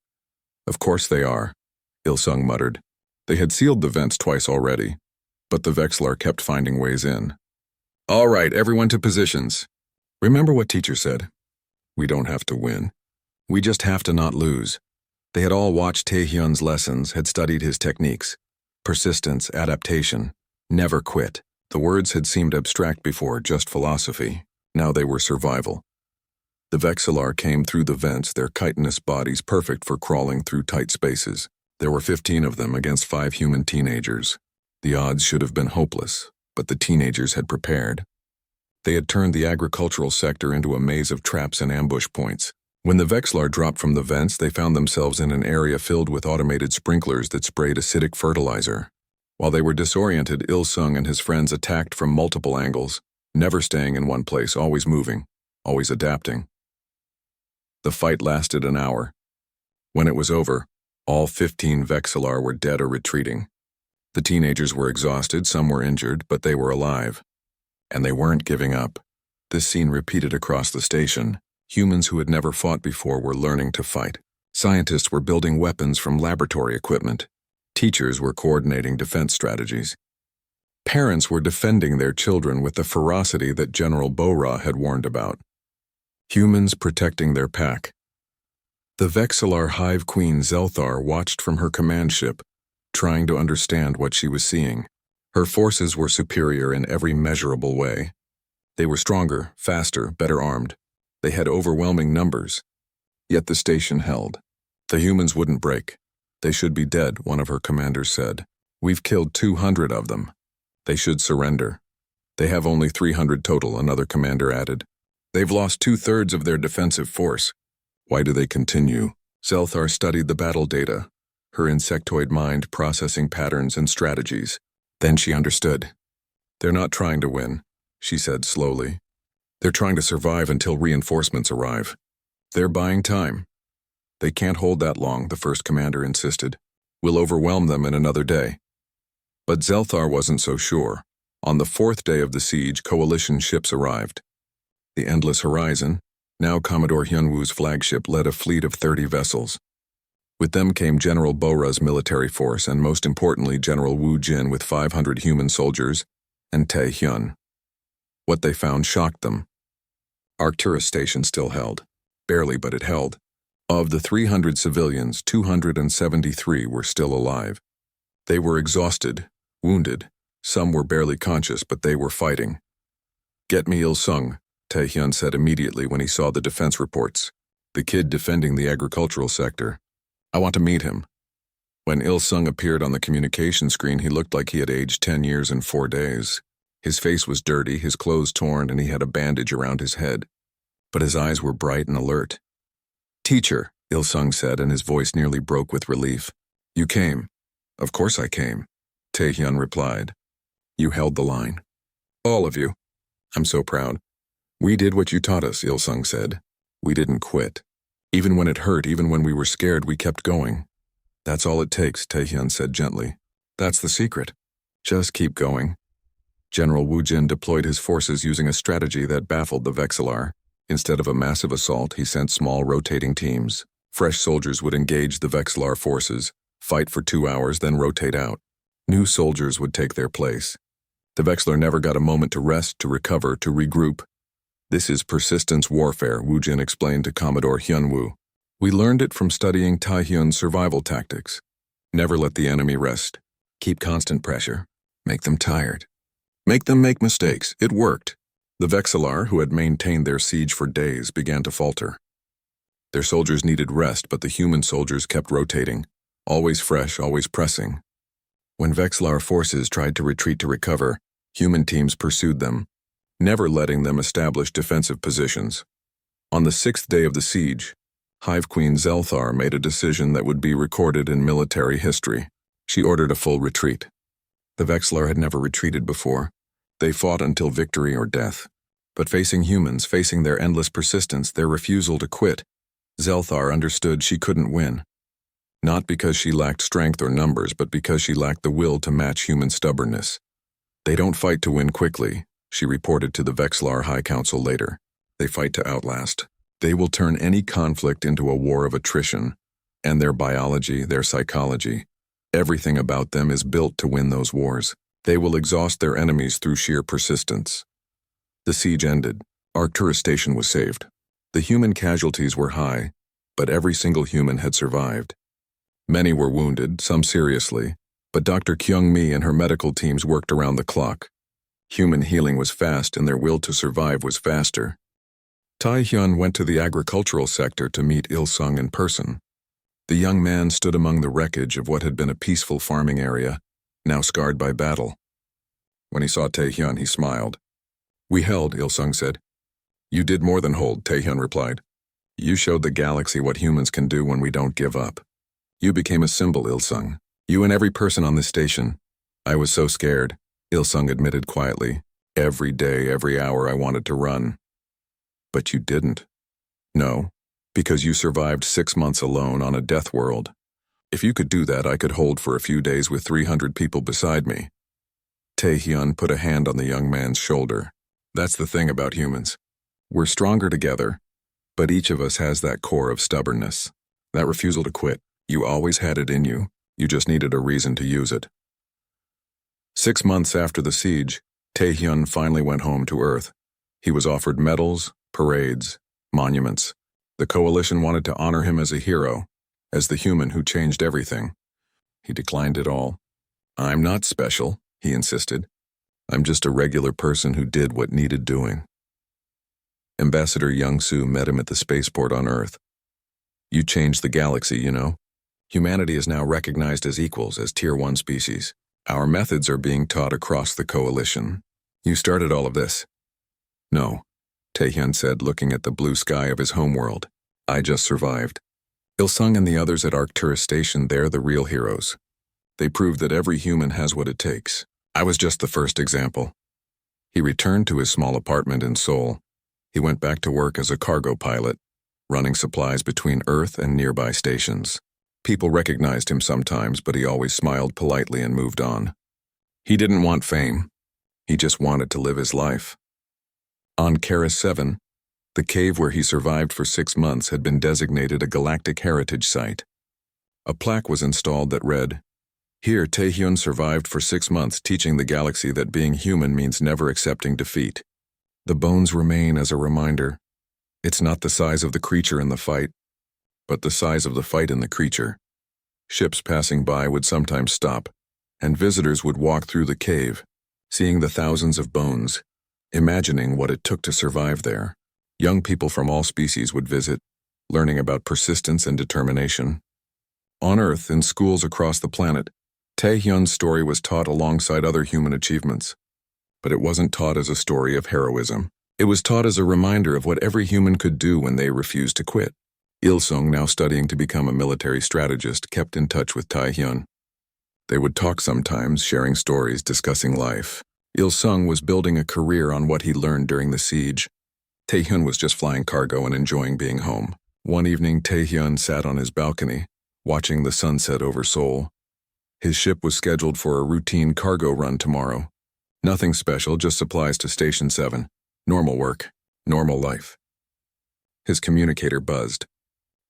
Of course they are, Il-sung muttered. They had sealed the vents twice already, but the Vexlar kept finding ways in. All right, everyone to positions. Remember what teacher said. We don't have to win. We just have to not lose. They had all watched Taehyun's lessons, had studied his techniques. Persistence, adaptation, never quit. The words had seemed abstract before, just philosophy. Now they were survival. The Vexlar came through the vents, their chitinous bodies perfect for crawling through tight spaces. There were 15 of them against 5 human teenagers. The odds should have been hopeless, but the teenagers had prepared. They had turned the agricultural sector into a maze of traps and ambush points. When the Vexlar dropped from the vents, they found themselves in an area filled with automated sprinklers that sprayed acidic fertilizer. While they were disoriented, Il-sung and his friends attacked from multiple angles, never staying in one place, always moving, always adapting. The fight lasted an hour. When it was over, all 15 Vexlar were dead or retreating. The teenagers were exhausted, some were injured, but they were alive. And they weren't giving up. This scene repeated across the station. Humans who had never fought before were learning to fight. Scientists were building weapons from laboratory equipment. Teachers were coordinating defense strategies. Parents were defending their children with the ferocity that General Bora had warned about. Humans protecting their pack. The Vexlar Hive Queen Zelthar watched from her command ship, trying to understand what she was seeing. Her forces were superior in every measurable way. They were stronger, faster, better armed. They had overwhelming numbers. Yet the station held. The humans wouldn't break. They should be dead, one of her commanders said. We've killed 200 of them. They should surrender. They have only 300 total, another commander added. They've lost 2/3 of their defensive force. Why do they continue? Zelthar studied the battle data, her insectoid mind processing patterns and strategies. Then she understood. They're not trying to win, she said slowly. They're trying to survive until reinforcements arrive. They're buying time. They can't hold that long, the first commander insisted. We'll overwhelm them in another day. But Zelthar wasn't so sure. On the 4th day of the siege, coalition ships arrived. The Endless Horizon, now Commodore Hyunwoo's flagship, led a fleet of 30 vessels. With them came General Bora's military force and most importantly General Wu Jin with 500 human soldiers and Tae Hyun. What they found shocked them. Arcturus Station still held. Barely, but it held. Of the 300 civilians, 273 were still alive. They were exhausted, wounded. Some were barely conscious, but they were fighting. "Get me Il-sung," Tae Hyun said immediately when he saw the defense reports. "The kid defending the agricultural sector. I want to meet him." When Il-sung appeared on the communication screen, he looked like he had aged 10 years and 4 days. His face was dirty, his clothes torn, and he had a bandage around his head. But his eyes were bright and alert. "Teacher," Il-sung said, and his voice nearly broke with relief. "You came." "Of course I came," Tae Hyun replied. "You held the line. All of you. I'm so proud. We did what you taught us," Il-sung said. "We didn't quit. Even when it hurt, even when we were scared, we kept going." "That's all it takes," Tae Hyun said gently. "That's the secret. Just keep going." General Wu Jin deployed his forces using a strategy that baffled the Vexillar. Instead of a massive assault, he sent small rotating teams. Fresh soldiers would engage the Vexillar forces, fight for 2 hours, then rotate out. New soldiers would take their place. The Vexillar never got a moment to rest, to recover, to regroup. "This is persistence warfare," Wu Jin explained to Commodore Hyunwoo. "We learned it from studying Tae Hyun's survival tactics. Never let the enemy rest. Keep constant pressure. Make them tired. Make them make mistakes." It worked. The Vexillar, who had maintained their siege for days, began to falter. Their soldiers needed rest, but the human soldiers kept rotating, always fresh, always pressing. When Vexillar forces tried to retreat to recover, human teams pursued them, never letting them establish defensive positions. On the 6th day of the siege, Hive Queen Zelthar made a decision that would be recorded in military history. She ordered a full retreat. The Vexillar had never retreated before. They fought until victory or death. But facing humans, facing their endless persistence, their refusal to quit, Zelthar understood she couldn't win. Not because she lacked strength or numbers, but because she lacked the will to match human stubbornness. "They don't fight to win quickly," she reported to the Vexillar High Council later. "They fight to outlast. They will turn any conflict into a war of attrition. And their biology, their psychology, everything about them is built to win those wars. They will exhaust their enemies through sheer persistence." The siege ended. Arcturus Station was saved. The human casualties were high, but every single human had survived. Many were wounded, some seriously, but Dr. Kyung-mi and her medical teams worked around the clock. Human healing was fast and their will to survive was faster. Tae Hyun went to the agricultural sector to meet Il-sung in person. The young man stood among the wreckage of what had been a peaceful farming area, now scarred by battle. When he saw Tae Hyun, he smiled. "We held," Il-sung said. "You did more than hold," Tae Hyun replied. "You showed the galaxy what humans can do when we don't give up. You became a symbol, Il-sung. You and every person on this station." "I was so scared," Il-sung admitted quietly. "Every day, every hour I wanted to run." "But you didn't." "No, because you survived 6 months alone on a death world. If you could do that, I could hold for a few days with 300 people beside me." Tae Hyun put a hand on the young man's shoulder. "That's the thing about humans. We're stronger together, but each of us has that core of stubbornness, that refusal to quit. You always had it in you. You just needed a reason to use it." 6 months after the siege, Tae Hyun finally went home to Earth. He was offered medals, parades, monuments. The coalition wanted to honor him as a hero, as the human who changed everything. He declined it all. "I'm not special," he insisted. "I'm just a regular person who did what needed doing." Ambassador Young-soo met him at the spaceport on Earth. "You changed the galaxy, you know. Humanity is now recognized as equals, as Tier 1 species. Our methods are being taught across the coalition. You started all of this." "No," Tae Hyun said, looking at the blue sky of his homeworld. "I just survived. Il-sung and the others at Arcturus Station, they're the real heroes. They proved that every human has what it takes. I was just the first example." He returned to his small apartment in Seoul. He went back to work as a cargo pilot, running supplies between Earth and nearby stations. People recognized him sometimes, but he always smiled politely and moved on. He didn't want fame. He just wanted to live his life. On Keras 7, the cave where he survived for 6 months had been designated a Galactic Heritage Site. A plaque was installed that read, "Here, Taehyun survived for 6 months, teaching the galaxy that being human means never accepting defeat." The bones remain as a reminder. It's not the size of the creature in the fight, but the size of the fight in the creature. Ships passing by would sometimes stop, and visitors would walk through the cave, seeing the thousands of bones, imagining what it took to survive there. Young people from all species would visit, learning about persistence and determination. On Earth, in schools across the planet, Taehyun's story was taught alongside other human achievements. But it wasn't taught as a story of heroism. It was taught as a reminder of what every human could do when they refused to quit. Il-sung, now studying to become a military strategist, kept in touch with Taehyun. They would talk sometimes, sharing stories, discussing life. Il-sung was building a career on what he learned during the siege. Taehyun was just flying cargo and enjoying being home. One evening, Taehyun sat on his balcony, watching the sunset over Seoul. His ship was scheduled for a routine cargo run tomorrow. Nothing special, just supplies to Station 7. Normal work, normal life. His communicator buzzed.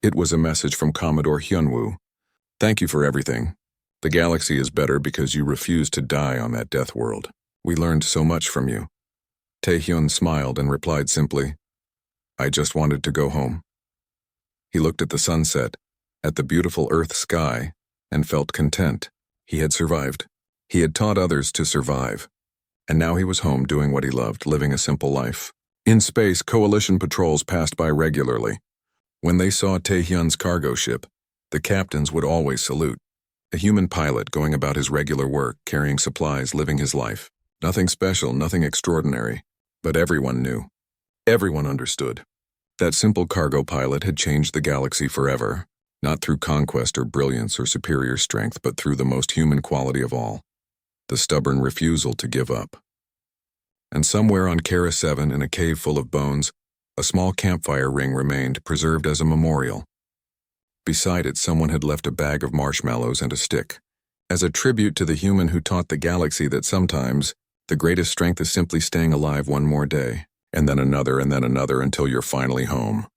It was a message from Commodore Hyunwoo. "Thank you for everything. The galaxy is better because you refused to die on that death world. We learned so much from you." Taehyun smiled and replied simply, "I just wanted to go home." He looked at the sunset, at the beautiful Earth sky, and felt content. He had survived. He had taught others to survive. And now he was home doing what he loved, living a simple life. In space, Coalition patrols passed by regularly. When they saw Taehyun's cargo ship, the captains would always salute. A human pilot going about his regular work, carrying supplies, living his life. Nothing special, nothing extraordinary. But everyone knew. Everyone understood. That simple cargo pilot had changed the galaxy forever. Not through conquest or brilliance or superior strength, but through the most human quality of all. The stubborn refusal to give up. And somewhere on Kara 7, in a cave full of bones, a small campfire ring remained, preserved as a memorial. Beside it, someone had left a bag of marshmallows and a stick, as a tribute to the human who taught the galaxy that sometimes the greatest strength is simply staying alive one more day, and then another until you're finally home.